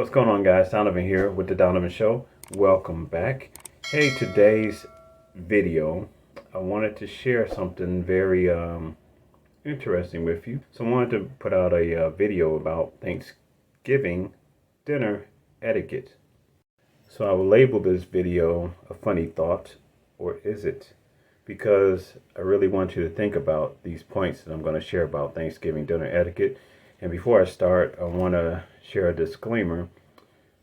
What's going on, guys? Donovan here with the Donovan Show. Welcome back. Hey, today's video, I wanted to share something very interesting with you. So I wanted to put out a video about Thanksgiving dinner etiquette. So I will label this video a funny thought, or is it? Because I really want you to think about these points that I'm going to share about Thanksgiving dinner etiquette. And before I start, I want to share a disclaimer.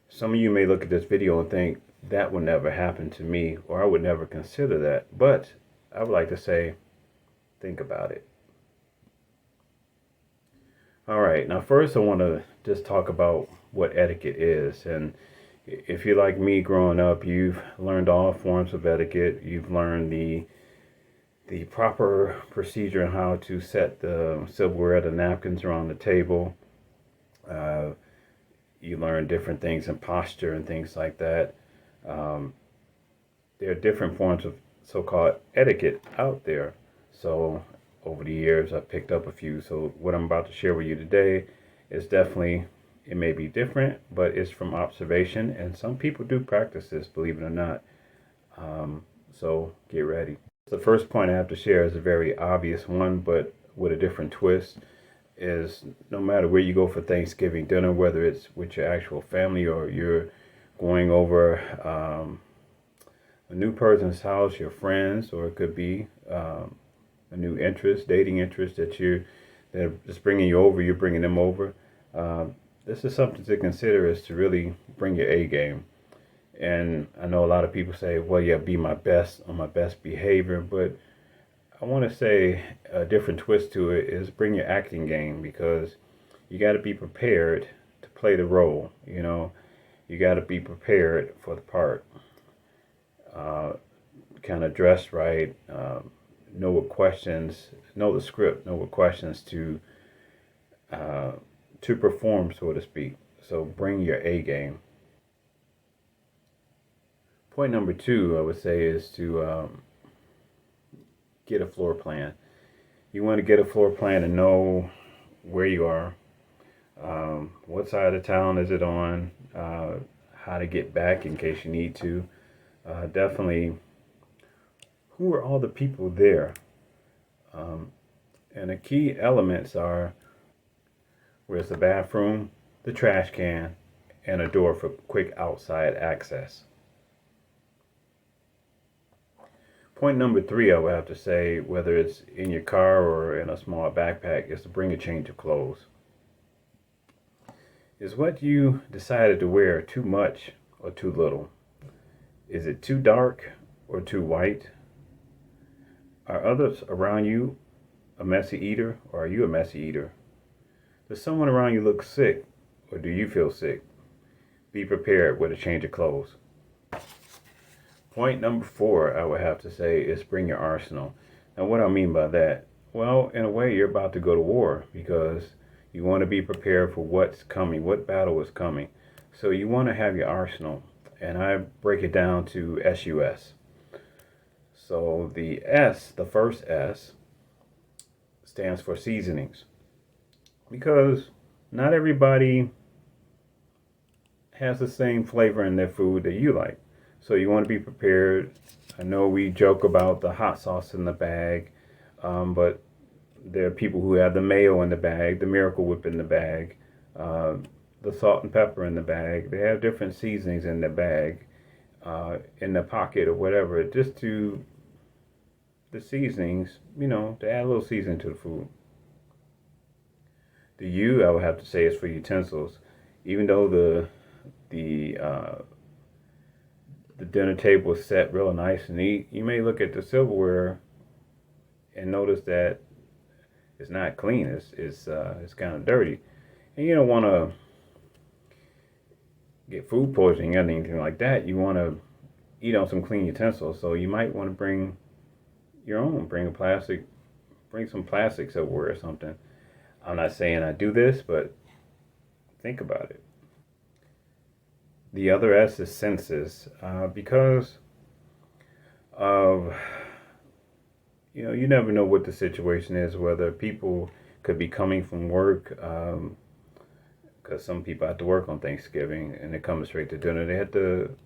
Some of you may look at this video and think that would never happen to me, or I would never consider that. But I would like to say, think about it. All right, now first I want to just talk about what etiquette is. And if you're like me growing up, you've learned all forms of etiquette. You've learned the proper procedure on how to set the silverware, the napkins around the table. You learn different things in posture and things like that. There are different forms of so-called etiquette out there. So over the years, I've picked up a few. So what I'm about to share with you today is definitely, it may be different, but it's from observation. And some people do practice this, believe it or not. So get ready. The first point I have to share is a very obvious one, but with a different twist, is no matter where you go for Thanksgiving dinner, whether it's with your actual family or you're going over a new person's house, your friends, or it could be a new interest, dating interest that's bringing you over, you're bringing them over. This is something to consider, is to really bring your A game. And I know a lot of people say, well, yeah, be my best on my best behavior. But I want to say a different twist to it is bring your acting game, because you got to be prepared to play the role. You know, you got to be prepared for the part. Kind of dress right, know what questions, know the script, know what questions to perform, so to speak. So bring your A game. Point number two, I would say, is to get a floor plan. You want to get a floor plan and know where you are, what side of town is it on, how to get back in case you need to. Definitely, who are all the people there? And the key elements are, where's the bathroom, the trash can, and a door for quick outside access. Point number three, I would have to say, whether it's in your car or in a small backpack, is to bring a change of clothes. Is what you decided to wear too much or too little? Is it too dark or too white? Are others around you a messy eater, or are you a messy eater? Does someone around you look sick, or do you feel sick? Be prepared with a change of clothes. Point number four, I would have to say, is bring your arsenal. Now, what I mean by that? Well, in a way, you're about to go to war, because you want to be prepared for what's coming, what battle is coming. So you want to have your arsenal, and I break it down to SUS. So the S, the first S, stands for seasonings, because not everybody has the same flavor in their food that you like. So you want to be prepared. I know we joke about the hot sauce in the bag, but there are people who have the mayo in the bag, the Miracle Whip in the bag, the salt and pepper in the bag. They have different seasonings in the bag, in the pocket or whatever, just to the seasonings, to add a little seasoning to the food. The U, I would have to say, is for utensils. Even though the dinner table is set real nice and neat, you may look at the silverware and notice that it's not clean. It's kind of dirty, and you don't want to get food poisoning or anything like that. You want to eat on some clean utensils, so you might want to bring your own. Bring some plastic silverware or something. I'm not saying I do this, but think about it. The other S is senses, because of, you never know what the situation is, whether people could be coming from work, because some people have to work on Thanksgiving and they come straight to dinner. They have to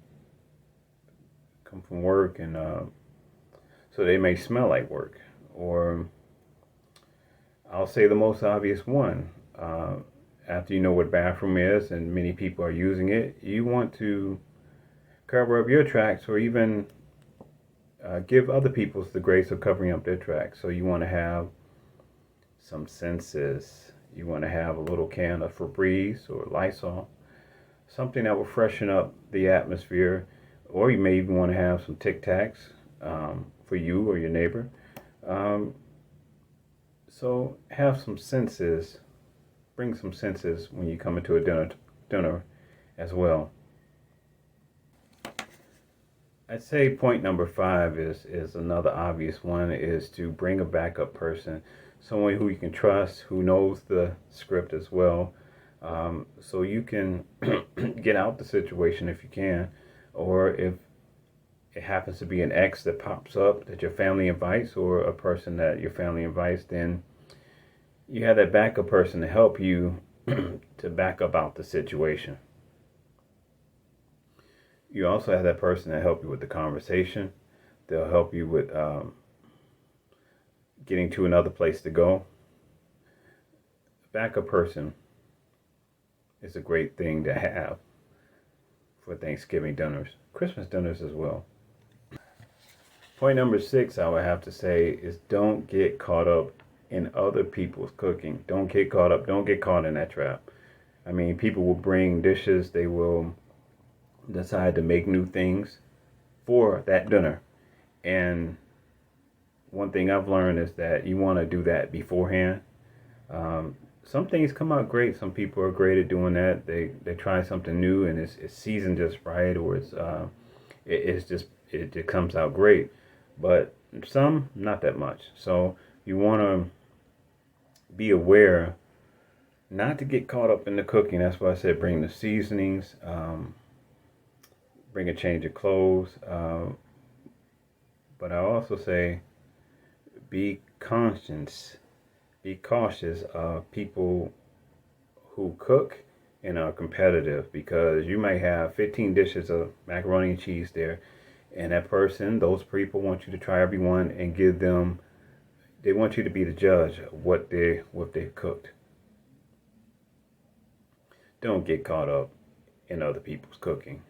come from work, and so they may smell like work. Or I'll say the most obvious one. After you know what bathroom is and many people are using it, you want to cover up your tracks, or even give other people the grace of covering up their tracks. So you want to have some senses. You want to have a little can of Febreze or Lysol, something that will freshen up the atmosphere. Or you may even want to have some Tic Tacs for you or your neighbor. So have some senses. Bring some senses when you come into a dinner as well. I'd say point number 5 is another obvious one, is to bring a backup person, someone who you can trust, who knows the script as well, so you can get out the situation if you can. Or if it happens to be an ex that pops up that your family invites, or a person that your family invites, then you have that backup person to help you to back up out the situation. You also have that person to help you with the conversation. They'll help you with getting to another place to go. Backup person is a great thing to have for Thanksgiving dinners, Christmas dinners as well. Point number 6, I would have to say, is don't get caught up in other people's cooking. Don't get caught in that trap. I mean, people will bring dishes, they will decide to make new things for that dinner. And one thing I've learned is that you want to do that beforehand. Some things come out great. Some people are great at doing that. They try something new and it's seasoned just right, or it just comes out great. But some, not that much. So you want to be aware not to get caught up in the cooking. That's why I said bring the seasonings, bring a change of clothes. But I also say be cautious of people who cook and are competitive, because you might have 15 dishes of macaroni and cheese there, and those people want you to try every one and they want you to be the judge of what they've cooked. Don't get caught up in other people's cooking.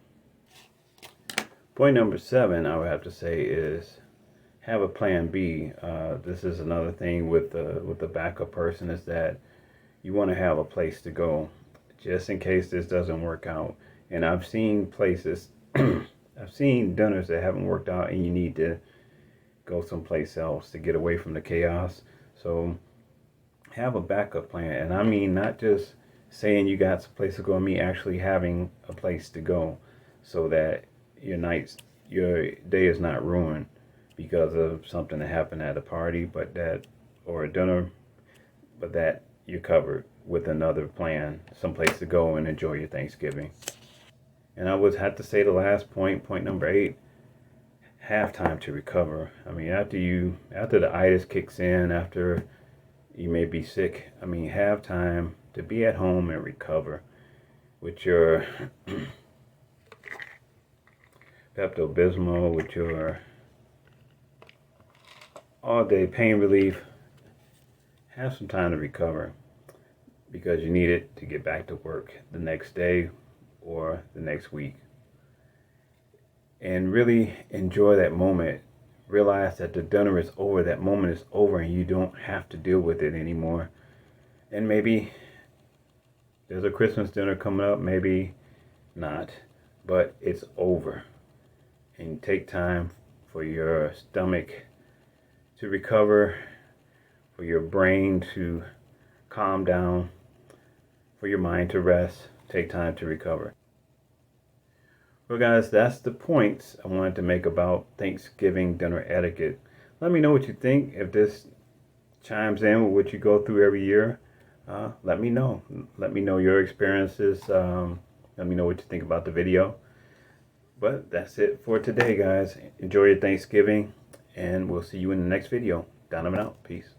Point number 7, I would have to say, is have a plan B. This is another thing with the backup person, is that you want to have a place to go just in case this doesn't work out. And I've seen places, I've seen dinners that haven't worked out and you need to go someplace else to get away from the chaos. So have a backup plan. And I mean, not just saying you got some place to go, I mean actually having a place to go, so that your day is not ruined because of something that happened at a party, or a dinner, but that you're covered with another plan, someplace to go and enjoy your Thanksgiving. And I would have to say the last point number 8, have time to recover. I mean, after the itis kicks in, after you may be sick, I mean, have time to be at home and recover with your Pepto-Bismol, with your all-day pain relief. Have some time to recover, because you need it to get back to work the next day or the next week. And really enjoy that moment. Realize that the dinner is over, that moment is over, and you don't have to deal with it anymore. And maybe there's a Christmas dinner coming up, maybe not, but it's over. And take time for your stomach to recover, for your brain to calm down, for your mind to rest. Take time to recover. Well, guys, that's the points I wanted to make about Thanksgiving dinner etiquette. Let me know what you think. If this chimes in with what you go through every year, let me know. Let me know your experiences. Let me know what you think about the video. But that's it for today, guys. Enjoy your Thanksgiving, and we'll see you in the next video. Donovan out. Peace.